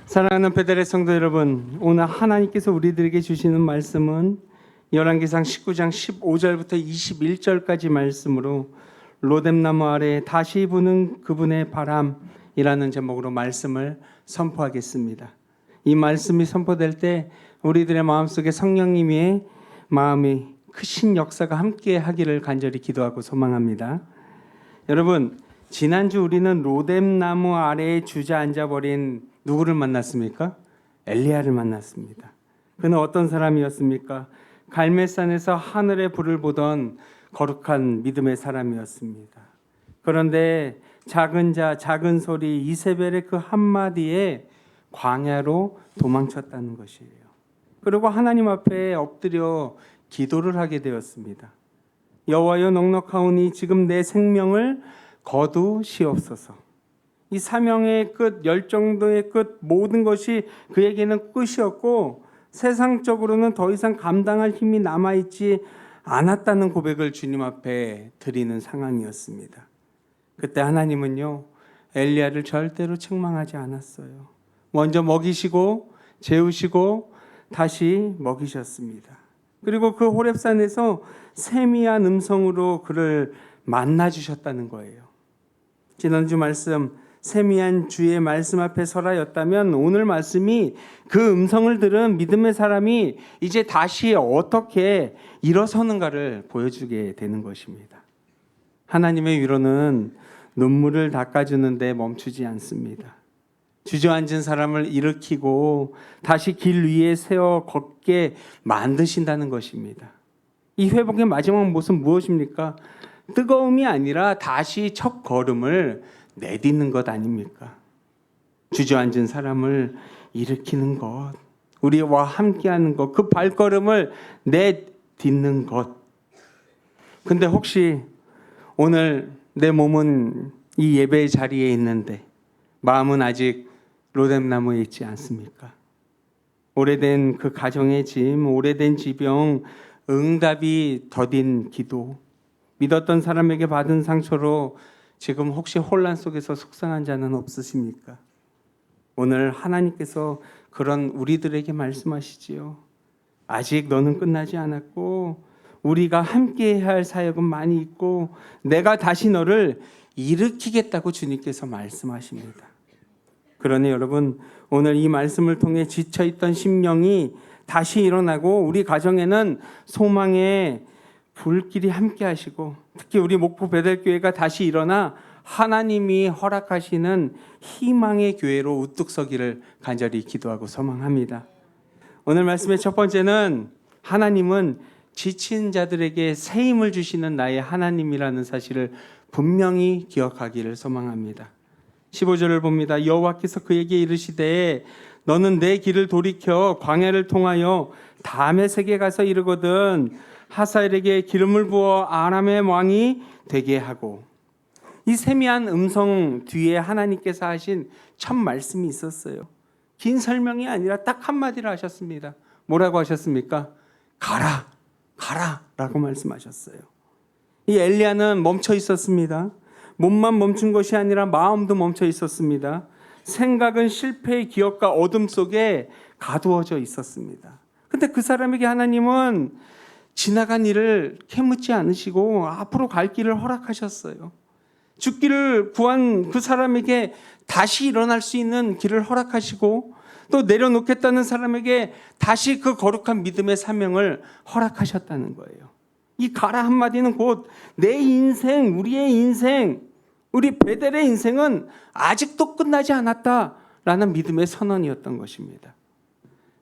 사랑하는 베델의 성도 여러분, 오늘 하나님께서 우리들에게 주시는 말씀은 열왕기상 19장 15절부터 21절까지 말씀으로 로뎀나무 아래 다시 부는 그분의 바람이라는 제목으로 말씀을 선포하겠습니다. 이 말씀이 선포될 때 우리들의 마음속에 성령님의 마음이 크신 역사가 함께 하기를 간절히 기도하고 소망합니다. 여러분, 지난주 우리는 로뎀나무 아래에 주저앉아 버린 누구를 만났습니까? 엘리야를 만났습니다. 그는 어떤 사람이었습니까? 갈멜산에서 하늘의 불을 보던 거룩한 믿음의 사람이었습니다. 그런데 작은 자, 작은 소리 이세벨의 그 한마디에 광야로 도망쳤다는 것이에요. 그리고 하나님 앞에 엎드려 기도를 하게 되었습니다. 여호와여, 넉넉하오니 지금 내 생명을 거두시옵소서. 이 사명의 끝, 열정도의 끝, 모든 것이 그에게는 끝이었고 세상적으로는 더 이상 감당할 힘이 남아있지 않았다는 고백을 주님 앞에 드리는 상황이었습니다. 그때 하나님은요, 엘리야를 절대로 책망하지 않았어요. 먼저 먹이시고 재우시고 다시 먹이셨습니다. 그리고 그 호렙산에서 세미한 음성으로 그를 만나주셨다는 거예요. 지난주 말씀, 세미한 주의 말씀 앞에 설하였다면 오늘 말씀이 그 음성을 들은 믿음의 사람이 이제 다시 어떻게 일어서는가를 보여주게 되는 것입니다. 하나님의 위로는 눈물을 닦아주는데 멈추지 않습니다. 주저앉은 사람을 일으키고 다시 길 위에 세워 걷게 만드신다는 것입니다. 이 회복의 마지막 모습은 무엇입니까? 뜨거움이 아니라 다시 첫 걸음을 내딛는 것 아닙니까? 주저앉은 사람을 일으키는 것, 우리와 함께하는 것, 그 발걸음을 내딛는 것. 근데 혹시 오늘 내 몸은 이 예배의 자리에 있는데 마음은 아직 로뎀나무에 있지 않습니까? 오래된 그 가정의 짐, 오래된 지병, 응답이 더딘 기도, 믿었던 사람에게 받은 상처로 지금 혹시 혼란 속에서 속상한 자는 없으십니까? 오늘 하나님께서 그런 우리들에게 말씀하시지요. 아직 너는 끝나지 않았고 우리가 함께해야 할 사역은 많이 있고 내가 다시 너를 일으키겠다고 주님께서 말씀하십니다. 그러니 여러분, 오늘 이 말씀을 통해 지쳐있던 심령이 다시 일어나고 우리 가정에는 소망의 불길이 함께 하시고 특히 우리 목포 베델교회가 다시 일어나 하나님이 허락하시는 희망의 교회로 우뚝 서기를 간절히 기도하고 소망합니다. 오늘 말씀의 첫 번째는 하나님은 지친 자들에게 새 힘을 주시는 나의 하나님이라는 사실을 분명히 기억하기를 소망합니다. 15절을 봅니다. 여호와께서 그에게 이르시되 너는 내 길을 돌이켜 광야를 통하여 다메섹에 가서 이르거든 하사엘에게 기름을 부어 아람의 왕이 되게 하고. 이 세미한 음성 뒤에 하나님께서 하신 첫 말씀이 있었어요. 긴 설명이 아니라 딱 한마디를 하셨습니다. 뭐라고 하셨습니까? 가라, 가라 라고 말씀하셨어요. 이 엘리야는 멈춰 있었습니다. 몸만 멈춘 것이 아니라 마음도 멈춰 있었습니다. 생각은 실패의 기억과 어둠 속에 가두어져 있었습니다. 근데 그 사람에게 하나님은 지나간 일을 캐묻지 않으시고 앞으로 갈 길을 허락하셨어요. 죽기를 구한 그 사람에게 다시 일어날 수 있는 길을 허락하시고 또 내려놓겠다는 사람에게 다시 그 거룩한 믿음의 사명을 허락하셨다는 거예요. 이 가라 한마디는 곧 내 인생, 우리의 인생, 우리 베델의 인생은 아직도 끝나지 않았다라는 믿음의 선언이었던 것입니다.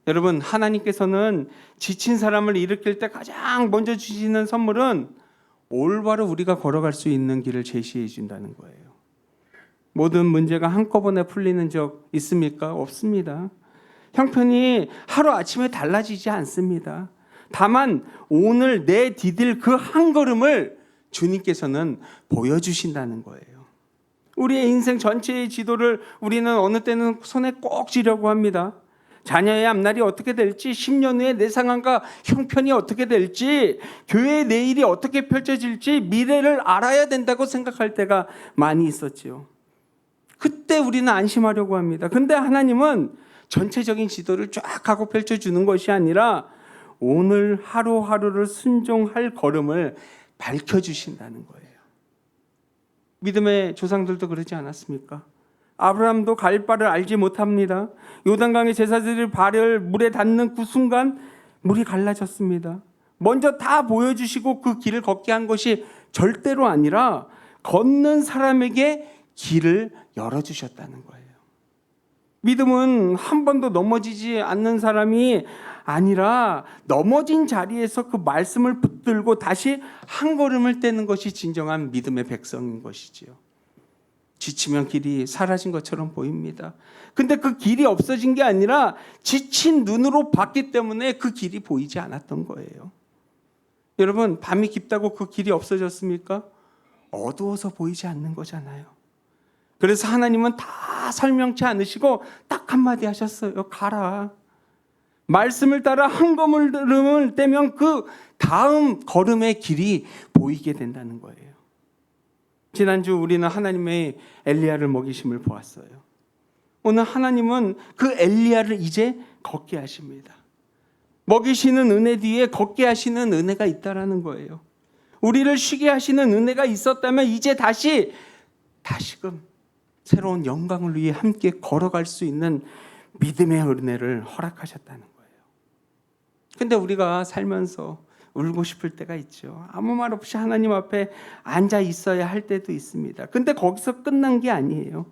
여러분, 하나님께서는 지친 사람을 일으킬 때 가장 먼저 주시는 선물은 올바로 우리가 걸어갈 수 있는 길을 제시해 준다는 거예요. 모든 문제가 한꺼번에 풀리는 적 있습니까? 없습니다. 형편이 하루아침에 달라지지 않습니다. 다만 오늘 내디딜 그 한 걸음을 주님께서는 보여주신다는 거예요. 우리의 인생 전체의 지도를 우리는 어느 때는 손에 꼭 쥐려고 합니다. 자녀의 앞날이 어떻게 될지, 10년 후에 내 상황과 형편이 어떻게 될지, 교회의 내일이 어떻게 펼쳐질지 미래를 알아야 된다고 생각할 때가 많이 있었지요. 그때 우리는 안심하려고 합니다. 근데 하나님은 전체적인 지도를 쫙 하고 펼쳐주는 것이 아니라 오늘 하루하루를 순종할 걸음을 밝혀주신다는 거예요. 믿음의 조상들도 그러지 않았습니까? 아브라함도 갈 바를 알지 못합니다. 요단강의 제사들이 발을 물에 닿는 그 순간 물이 갈라졌습니다. 먼저 다 보여주시고 그 길을 걷게 한 것이 절대로 아니라 걷는 사람에게 길을 열어주셨다는 거예요. 믿음은 한 번도 넘어지지 않는 사람이 아니라 넘어진 자리에서 그 말씀을 붙들고 다시 한 걸음을 떼는 것이 진정한 믿음의 백성인 것이지요. 지치면 길이 사라진 것처럼 보입니다. 근데 그 길이 없어진 게 아니라 지친 눈으로 봤기 때문에 그 길이 보이지 않았던 거예요. 여러분, 밤이 깊다고 그 길이 없어졌습니까? 어두워서 보이지 않는 거잖아요. 그래서 하나님은 다 설명치 않으시고 딱 한마디 하셨어요. 가라. 말씀을 따라 한 걸음을 떼면 그 다음 걸음의 길이 보이게 된다는 거예요. 지난주 우리는 하나님의 엘리야를 먹이심을 보았어요. 오늘 하나님은 그 엘리야를 이제 걷게 하십니다. 먹이시는 은혜 뒤에 걷게 하시는 은혜가 있다라는 거예요. 우리를 쉬게 하시는 은혜가 있었다면 이제 다시금 새로운 영광을 위해 함께 걸어갈 수 있는 믿음의 은혜를 허락하셨다는 거예요. 근데 우리가 살면서 울고 싶을 때가 있죠. 아무 말 없이 하나님 앞에 앉아 있어야 할 때도 있습니다. 근데 거기서 끝난 게 아니에요.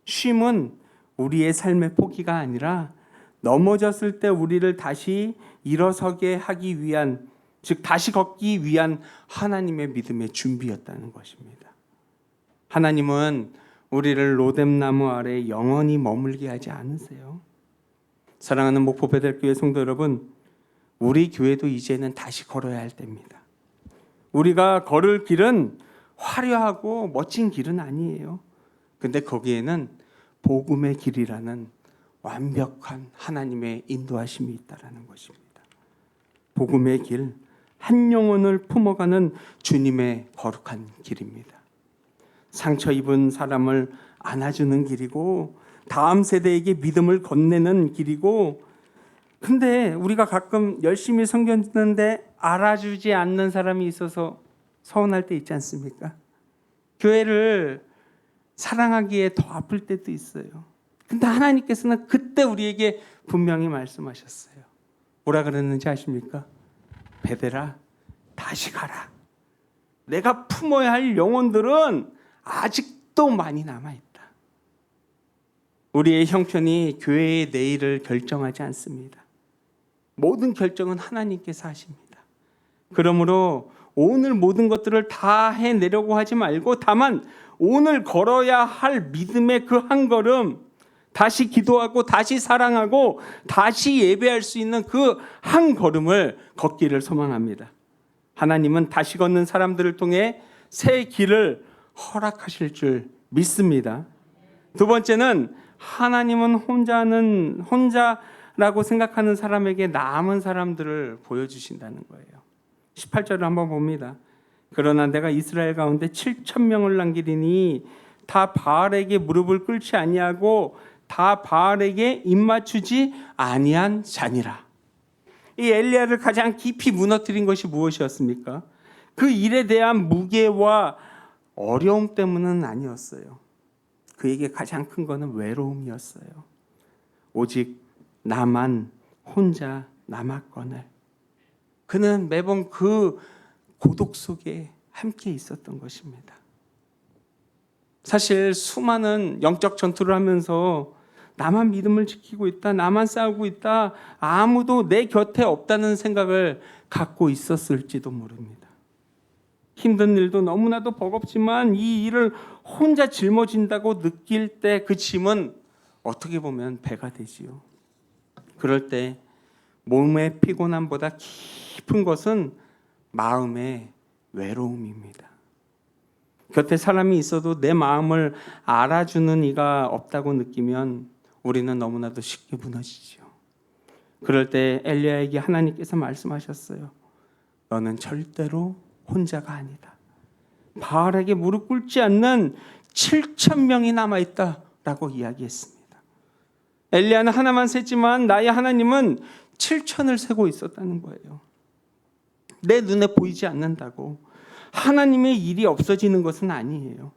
쉼은 우리의 삶의 포기가 아니라 넘어졌을 때 우리를 다시 일어서게 하기 위한, 즉 다시 걷기 위한 하나님의 믿음의 준비였다는 것입니다. 하나님은 우리를 로뎀나무 아래 영원히 머물게 하지 않으세요. 사랑하는 목포 베델교회 성도 여러분, 우리 교회도 이제는 다시 걸어야 할 때입니다. 우리가 걸을 길은 화려하고 멋진 길은 아니에요. 근데 거기에는 복음의 길이라는 완벽한 하나님의 인도하심이 있다는 것입니다. 복음의 길, 한 영혼을 품어가는 주님의 거룩한 길입니다. 상처 입은 사람을 안아주는 길이고 다음 세대에게 믿음을 건네는 길이고, 근데 우리가 가끔 열심히 성경 듣는데 알아주지 않는 사람이 있어서 서운할 때 있지 않습니까? 교회를 사랑하기에 더 아플 때도 있어요. 근데 하나님께서는 그때 우리에게 분명히 말씀하셨어요. 뭐라 그랬는지 아십니까? 베델아, 다시 가라. 내가 품어야 할 영혼들은 아직도 많이 남아있다. 우리의 형편이 교회의 내일을 결정하지 않습니다. 모든 결정은 하나님께서 하십니다. 그러므로 오늘 모든 것들을 다 해내려고 하지 말고 다만 오늘 걸어야 할 믿음의 그 한 걸음, 다시 기도하고 다시 사랑하고 다시 예배할 수 있는 그 한 걸음을 걷기를 소망합니다. 하나님은 다시 걷는 사람들을 통해 새 길을 허락하실 줄 믿습니다. 두 번째는 하나님은 혼자라고 생각하는 사람에게 남은 사람들을 보여주신다는 거예요. 18절을 한번 봅니다. 그러나 내가 이스라엘 가운데 7,000명을 남기리니 다 바알에게 무릎을 꿇지 아니하고 다 바알에게 입맞추지 아니한 자니라. 이 엘리야를 가장 깊이 무너뜨린 것이 무엇이었습니까? 그 일에 대한 무게와 어려움 때문은 아니었어요. 그에게 가장 큰 것은 외로움이었어요. 오직 나만 혼자 남았거늘. 그는 매번 그 고독 속에 함께 있었던 것입니다. 사실 수많은 영적 전투를 하면서 나만 믿음을 지키고 있다, 나만 싸우고 있다, 아무도 내 곁에 없다는 생각을 갖고 있었을지도 모릅니다. 힘든 일도 너무나도 버겁지만 이 일을 혼자 짊어진다고 느낄 때 그 짐은 어떻게 보면 배가 되지요. 그럴 때 몸의 피곤함보다 깊은 것은 마음의 외로움입니다. 곁에 사람이 있어도 내 마음을 알아주는 이가 없다고 느끼면 우리는 너무나도 쉽게 무너지죠. 그럴 때 엘리야에게 하나님께서 말씀하셨어요. 너는 절대로 혼자가 아니다. 바알에게 무릎 꿇지 않는 7,000명이 남아있다. 라고 이야기했습니다. 엘리야는 하나만 셌지만 나의 하나님은 7천을 세고 있었다는 거예요. 내 눈에 보이지 않는다고 하나님의 일이 없어지는 것은 아니에요.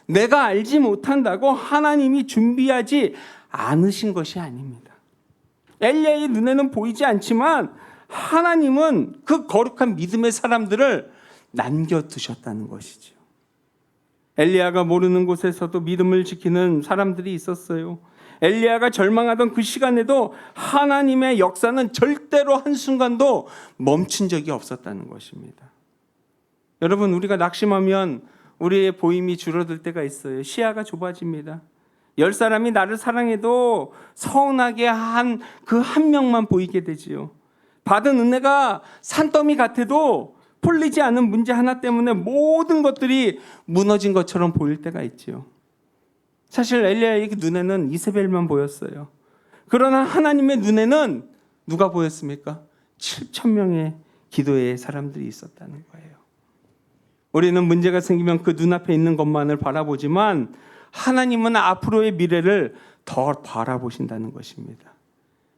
내가 알지 못한다고 하나님이 준비하지 않으신 것이 아닙니다. 엘리야의 눈에는 보이지 않지만 하나님은 그 거룩한 믿음의 사람들을 남겨두셨다는 것이죠. 엘리야가 모르는 곳에서도 믿음을 지키는 사람들이 있었어요. 엘리야가 절망하던 그 시간에도 하나님의 역사는 절대로 한순간도 멈춘 적이 없었다는 것입니다. 여러분, 우리가 낙심하면 우리의 보임이 줄어들 때가 있어요. 시야가 좁아집니다. 10사람이 나를 사랑해도 서운하게 한 그 한 명만 보이게 되지요. 받은 은혜가 산더미 같아도 풀리지 않은 문제 하나 때문에 모든 것들이 무너진 것처럼 보일 때가 있지요. 사실 엘리야의 눈에는 이세벨만 보였어요. 그러나 하나님의 눈에는 누가 보였습니까? 7천 명의 기도의 사람들이 있었다는 거예요. 우리는 문제가 생기면 그 눈앞에 있는 것만을 바라보지만 하나님은 앞으로의 미래를 더 바라보신다는 것입니다.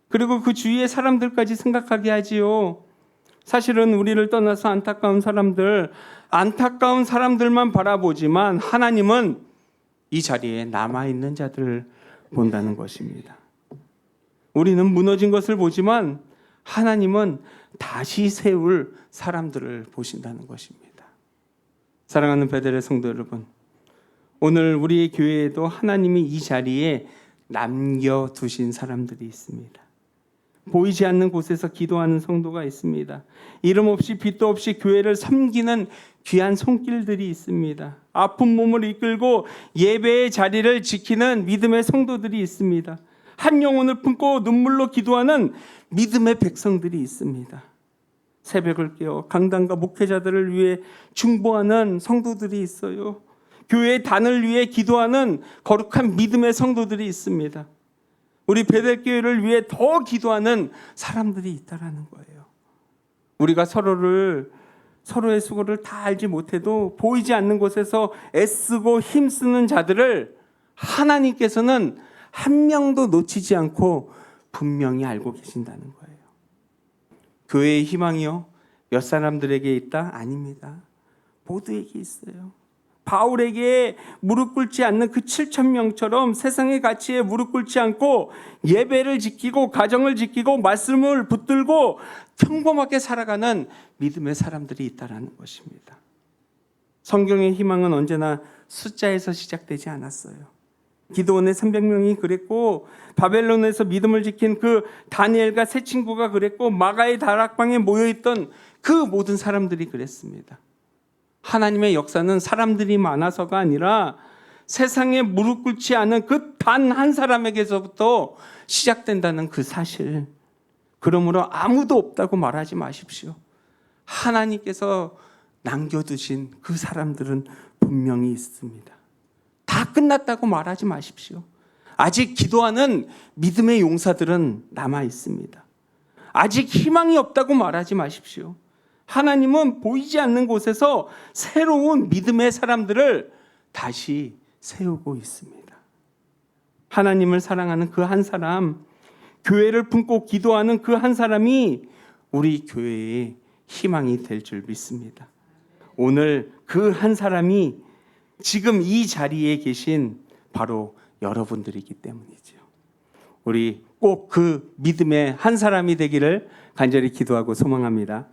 그리고 그 주위의 사람들까지 생각하게 하지요. 사실은 우리를 떠나서 안타까운 사람들만 바라보지만 하나님은 이 자리에 남아있는 자들을 본다는 것입니다. 우리는 무너진 것을 보지만 하나님은 다시 세울 사람들을 보신다는 것입니다. 사랑하는 베델의 성도 여러분, 오늘 우리의 교회에도 하나님이 이 자리에 남겨두신 사람들이 있습니다. 보이지 않는 곳에서 기도하는 성도가 있습니다. 이름 없이 빛도 없이 교회를 섬기는 귀한 손길들이 있습니다. 아픈 몸을 이끌고 예배의 자리를 지키는 믿음의 성도들이 있습니다. 한 영혼을 품고 눈물로 기도하는 믿음의 백성들이 있습니다. 새벽을 깨어 강단과 목회자들을 위해 중보하는 성도들이 있어요. 교회의 단을 위해 기도하는 거룩한 믿음의 성도들이 있습니다. 우리 베델교회를 위해 더 기도하는 사람들이 있다라는 거예요. 우리가 서로의 수고를 다 알지 못해도 보이지 않는 곳에서 애쓰고 힘쓰는 자들을 하나님께서는 한 명도 놓치지 않고 분명히 알고 계신다는 거예요. 교회의 희망이요, 몇 사람들에게 있다? 아닙니다. 모두에게 있어요. 바울에게 무릎 꿇지 않는 그 7천 명처럼 세상의 가치에 무릎 꿇지 않고 예배를 지키고 가정을 지키고 말씀을 붙들고 평범하게 살아가는 믿음의 사람들이 있다는 것입니다. 성경의 희망은 언제나 숫자에서 시작되지 않았어요. 기드온의 300명이 그랬고 바벨론에서 믿음을 지킨 그 다니엘과 세 친구가 그랬고 마가의 다락방에 모여있던 그 모든 사람들이 그랬습니다. 하나님의 역사는 사람들이 많아서가 아니라 세상에 무릎 꿇지 않은 그 단 한 사람에게서부터 시작된다는 그 사실. 그러므로 아무도 없다고 말하지 마십시오. 하나님께서 남겨두신 그 사람들은 분명히 있습니다. 다 끝났다고 말하지 마십시오. 아직 기도하는 믿음의 용사들은 남아 있습니다. 아직 희망이 없다고 말하지 마십시오. 하나님은 보이지 않는 곳에서 새로운 믿음의 사람들을 다시 세우고 있습니다. 하나님을 사랑하는 그 한 사람, 교회를 품고 기도하는 그 한 사람이 우리 교회의 희망이 될 줄 믿습니다. 오늘 그 한 사람이 지금 이 자리에 계신 바로 여러분들이기 때문이죠. 우리 꼭 그 믿음의 한 사람이 되기를 간절히 기도하고 소망합니다.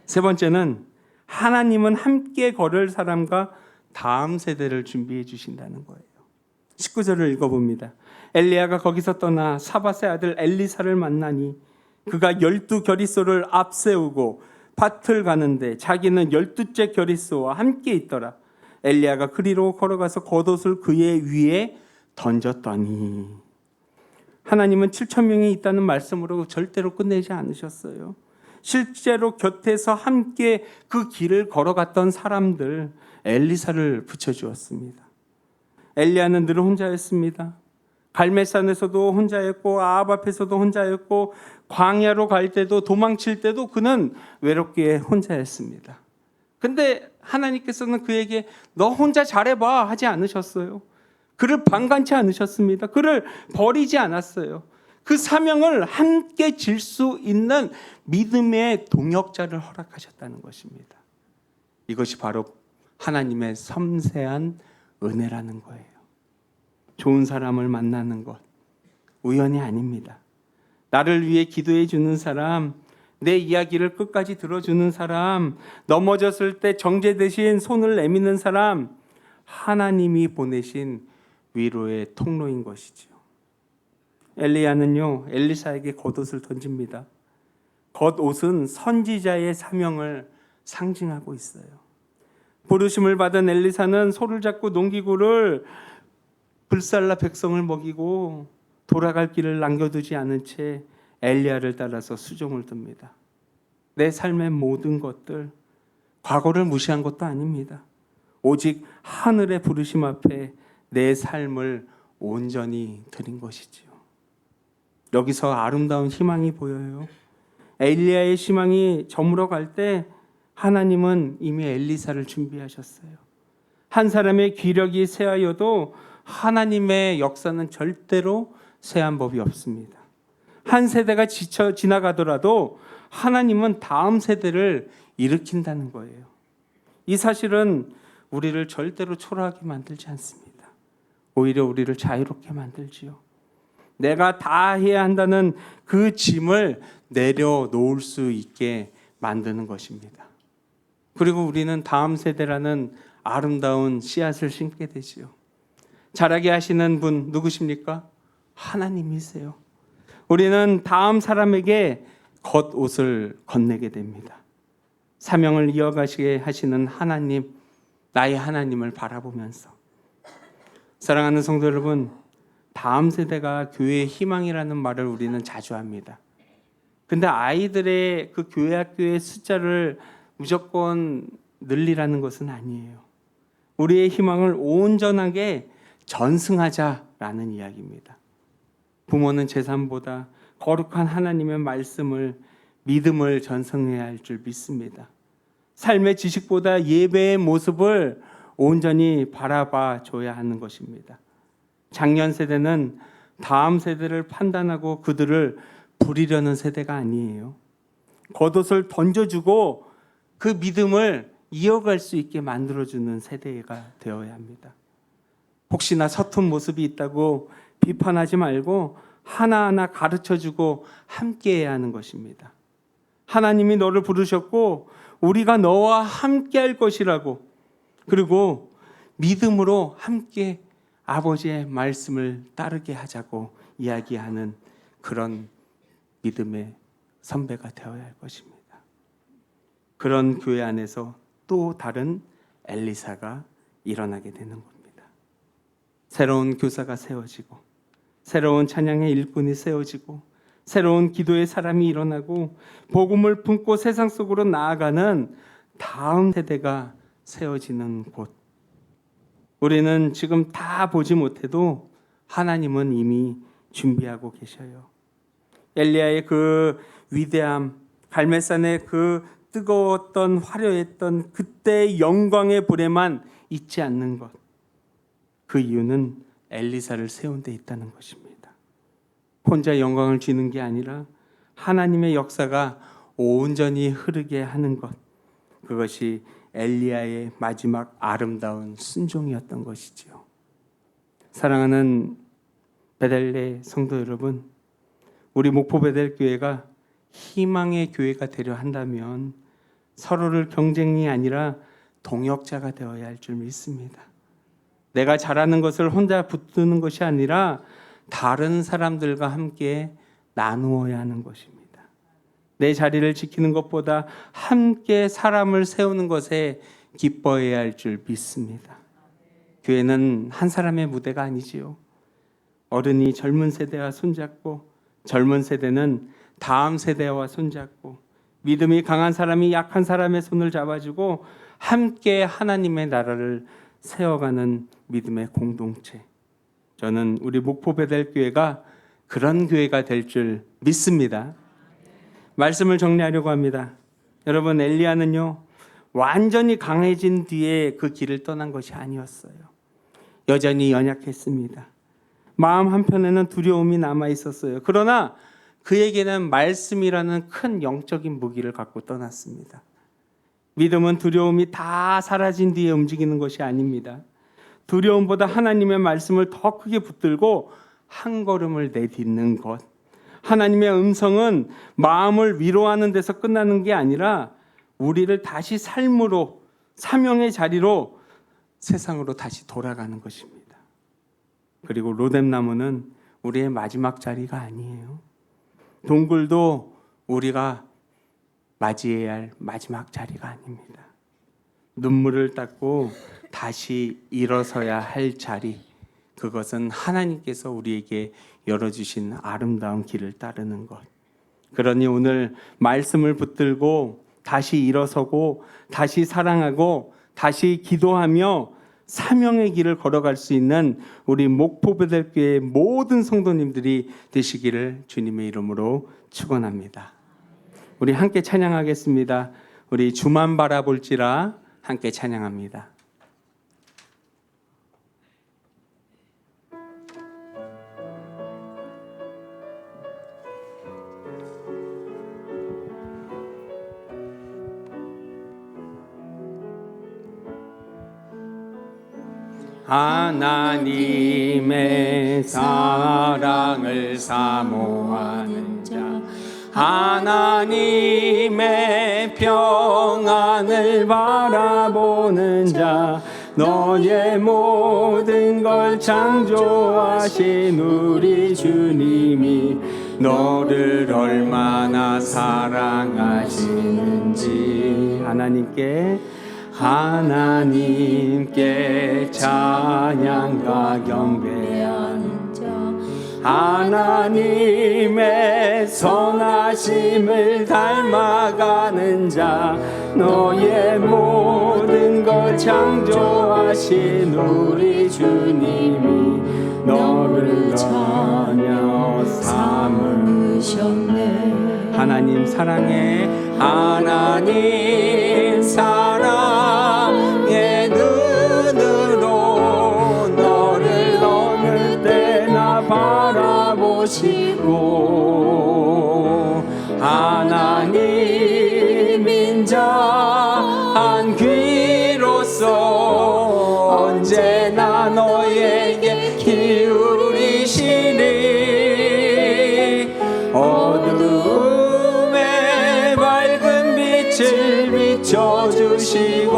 세 번째는 하나님은 함께 걸을 사람과 다음 세대를 준비해 주신다는 거예요. 19절을 읽어봅니다. 엘리야가 거기서 떠나 사밧의 아들 엘리사를 만나니 그가 12겨릿소를 앞세우고 밭을 가는데 자기는 12째 겨릿소와 함께 있더라. 엘리야가 그리로 걸어가서 겉옷을 그의 위에 던졌더니 하나님은 7천 명이 있다는 말씀으로 절대로 끝내지 않으셨어요. 실제로 곁에서 함께 그 길을 걸어갔던 사람들 엘리사를 붙여주었습니다. 엘리야는 늘 혼자였습니다. 갈멜산에서도 혼자였고 아합 앞에서도 혼자였고 광야로 갈 때도 도망칠 때도 그는 외롭게 혼자였습니다. 근데 하나님께서는 그에게 너 혼자 잘해봐 하지 않으셨어요. 그를 방관치 않으셨습니다. 그를 버리지 않았어요. 그 사명을 함께 질 수 있는 믿음의 동역자를 허락하셨다는 것입니다. 이것이 바로 하나님의 섬세한 은혜라는 거예요. 좋은 사람을 만나는 것 우연이 아닙니다. 나를 위해 기도해 주는 사람, 내 이야기를 끝까지 들어주는 사람, 넘어졌을 때 정죄 대신 손을 내미는 사람, 하나님이 보내신 위로의 통로인 것이지요. 엘리야는요, 엘리사에게 겉옷을 던집니다. 겉옷은 선지자의 사명을 상징하고 있어요. 부르심을 받은 엘리사는 소를 잡고 농기구를 불살라 백성을 먹이고 돌아갈 길을 남겨두지 않은 채 엘리야를 따라서 수종을 듭니다. 내 삶의 모든 것들, 과거를 무시한 것도 아닙니다. 오직 하늘의 부르심 앞에 내 삶을 온전히 드린 것이지요. 여기서 아름다운 희망이 보여요. 엘리야의 희망이 저물어 갈 때 하나님은 이미 엘리사를 준비하셨어요. 한 사람의 기력이 쇠하여도 하나님의 역사는 절대로 쇠한 법이 없습니다. 한 세대가 지나가더라도 하나님은 다음 세대를 일으킨다는 거예요. 이 사실은 우리를 절대로 초라하게 만들지 않습니다. 오히려 우리를 자유롭게 만들지요. 내가 다 해야 한다는 그 짐을 내려놓을 수 있게 만드는 것입니다. 그리고 우리는 다음 세대라는 아름다운 씨앗을 심게 되지요. 자라게 하시는 분 누구십니까? 하나님이세요. 우리는 다음 사람에게 겉옷을 건네게 됩니다. 사명을 이어가시게 하시는 하나님, 나의 하나님을 바라보면서. 사랑하는 성도 여러분, 다음 세대가 교회의 희망이라는 말을 우리는 자주 합니다. 근데 아이들의 그 교회 학교의 숫자를 무조건 늘리라는 것은 아니에요. 우리의 희망을 온전하게 전승하자라는 이야기입니다. 부모는 재산보다 거룩한 하나님의 말씀을, 믿음을 전승해야 할 줄 믿습니다. 삶의 지식보다 예배의 모습을 온전히 바라봐 줘야 하는 것입니다. 작년 세대는 다음 세대를 판단하고 그들을 부리려는 세대가 아니에요. 겉옷을 던져주고 그 믿음을 이어갈 수 있게 만들어주는 세대가 되어야 합니다. 혹시나 서툰 모습이 있다고 비판하지 말고 하나하나 가르쳐주고 함께해야 하는 것입니다. 하나님이 너를 부르셨고 우리가 너와 함께할 것이라고, 그리고 믿음으로 함께 아버지의 말씀을 따르게 하자고 이야기하는 그런 믿음의 선배가 되어야 할 것입니다. 그런 교회 안에서 또 다른 엘리사가 일어나게 되는 겁니다. 새로운 교사가 세워지고, 새로운 찬양의 일꾼이 세워지고, 새로운 기도의 사람이 일어나고, 복음을 품고 세상 속으로 나아가는 다음 세대가 세워지는 곳. 우리는 지금 다 보지 못해도 하나님은 이미 준비하고 계셔요. 엘리야의 그 위대함, 갈멜산의 그 뜨거웠던 화려했던 그때의 영광의 불에만 있지 않는 것. 그 이유는 엘리사를 세운 데 있다는 것입니다. 혼자 영광을 주는 게 아니라 하나님의 역사가 온전히 흐르게 하는 것. 그것이 엘리야의 마지막 아름다운 순종이었던 것이지요. 사랑하는 베델레 성도 여러분, 우리 목포 베델교회가 희망의 교회가 되려 한다면 서로를 경쟁이 아니라 동역자가 되어야 할 줄 믿습니다. 내가 잘하는 것을 혼자 붙드는 것이 아니라 다른 사람들과 함께 나누어야 하는 것입니다. 내 자리를 지키는 것보다 함께 사람을 세우는 것에 기뻐해야 할 줄 믿습니다. 교회는 한 사람의 무대가 아니지요. 어른이 젊은 세대와 손잡고, 젊은 세대는 다음 세대와 손잡고, 믿음이 강한 사람이 약한 사람의 손을 잡아주고 함께 하나님의 나라를 세워가는 믿음의 공동체. 저는 우리 목포 베델교회가 그런 교회가 될 줄 믿습니다. 말씀을 정리하려고 합니다. 여러분, 엘리야는요 완전히 강해진 뒤에 그 길을 떠난 것이 아니었어요. 여전히 연약했습니다. 마음 한편에는 두려움이 남아 있었어요. 그러나 그에게는 말씀이라는 큰 영적인 무기를 갖고 떠났습니다. 믿음은 두려움이 다 사라진 뒤에 움직이는 것이 아닙니다. 두려움보다 하나님의 말씀을 더 크게 붙들고 한 걸음을 내딛는 것. 하나님의 음성은 마음을 위로하는 데서 끝나는 게 아니라 우리를 다시 삶으로, 사명의 자리로 세상으로 다시 돌아가는 것입니다. 그리고 로뎀나무는 우리의 마지막 자리가 아니에요. 동굴도 우리가 맞이해야 할 마지막 자리가 아닙니다. 눈물을 닦고 다시 일어서야 할 자리, 그것은 하나님께서 우리에게 열어주신 아름다운 길을 따르는 것. 그러니 오늘 말씀을 붙들고 다시 일어서고 다시 사랑하고 다시 기도하며 사명의 길을 걸어갈 수 있는 우리 목포베델교회 모든 성도님들이 되시기를 주님의 이름으로 축원합니다. 우리 함께 찬양하겠습니다. 우리 주만 바라볼지라 함께 찬양합니다. 하나님의 사랑을 사모하는 자, 하나님의 평안을 바라보는 자, 너의 모든 걸 창조하신 우리 주님이 너를 얼마나 사랑하시는지 하나님께 찬양과 경배하는 자, 하나님의 선하심을 닮아가는 자, 너의 모든 걸 창조하신 우리 주님이 너를 전혀 삼으셨네. 하나님 사랑해, 하나님 사랑의 눈으로 너를 어느 때나 바라보시고, 하나님 인자한 귀로서 언제나 너에게 기울이시니 어둠에 밝은 빛을 비춰주시고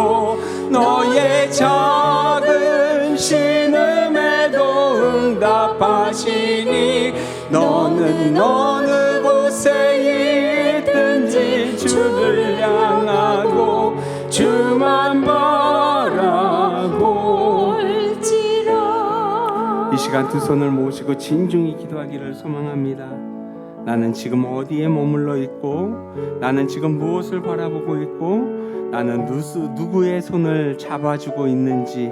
너의 작은 신음에도 응답하시니 너는 어느 곳에 있든지 주를 향하고 주만 바라볼지라. 이 시간 두 손을 모시고 진중히 기도하기를 소망합니다. 나는 지금 어디에 머물러 있고, 나는 지금 무엇을 바라보고 있고, 나는 누구의 손을 잡아주고 있는지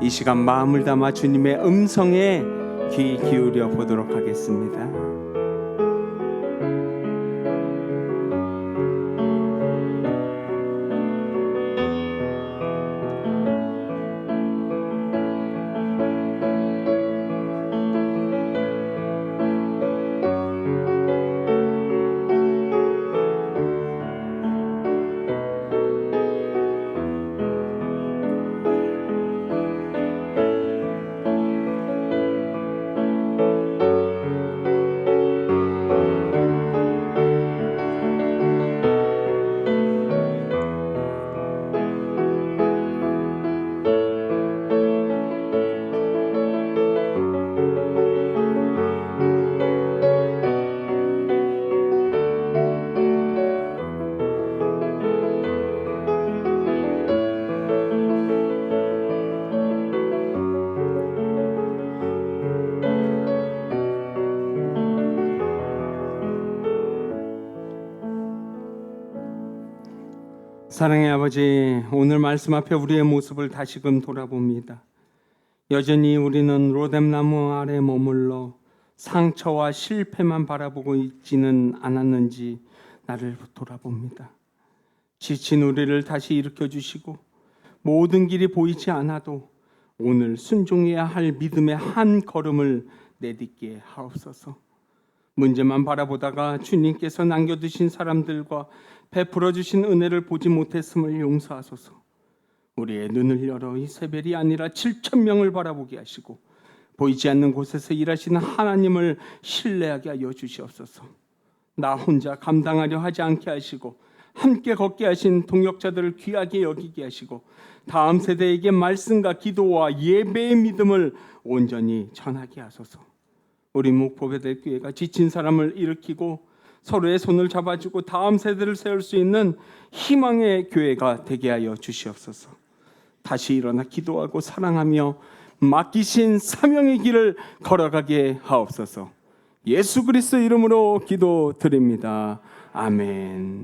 이 시간 마음을 담아 주님의 음성에 귀 기울여 보도록 하겠습니다. 사랑의 아버지, 오늘 말씀 앞에 우리의 모습을 다시금 돌아봅니다. 여전히 우리는 로뎀나무 아래 머물러 상처와 실패만 바라보고 있지는 않았는지 나를 돌아봅니다. 지친 우리를 다시 일으켜 주시고 모든 길이 보이지 않아도 오늘 순종해야 할 믿음의 한 걸음을 내딛게 하옵소서. 문제만 바라보다가 주님께서 남겨두신 사람들과 베풀어 주신 은혜를 보지 못했음을 용서하소서. 우리의 눈을 열어 이세벨이 아니라 7천 명을 바라보게 하시고 보이지 않는 곳에서 일하시는 하나님을 신뢰하게 하여 주시옵소서. 나 혼자 감당하려 하지 않게 하시고 함께 걷게 하신 동역자들을 귀하게 여기게 하시고 다음 세대에게 말씀과 기도와 예배의 믿음을 온전히 전하게 하소서. 우리 목포베델 교회가 지친 사람을 일으키고 서로의 손을 잡아주고 다음 세대를 세울 수 있는 희망의 교회가 되게 하여 주시옵소서. 다시 일어나 기도하고 사랑하며 맡기신 사명의 길을 걸어가게 하옵소서. 예수 그리스도 이름으로 기도드립니다. 아멘.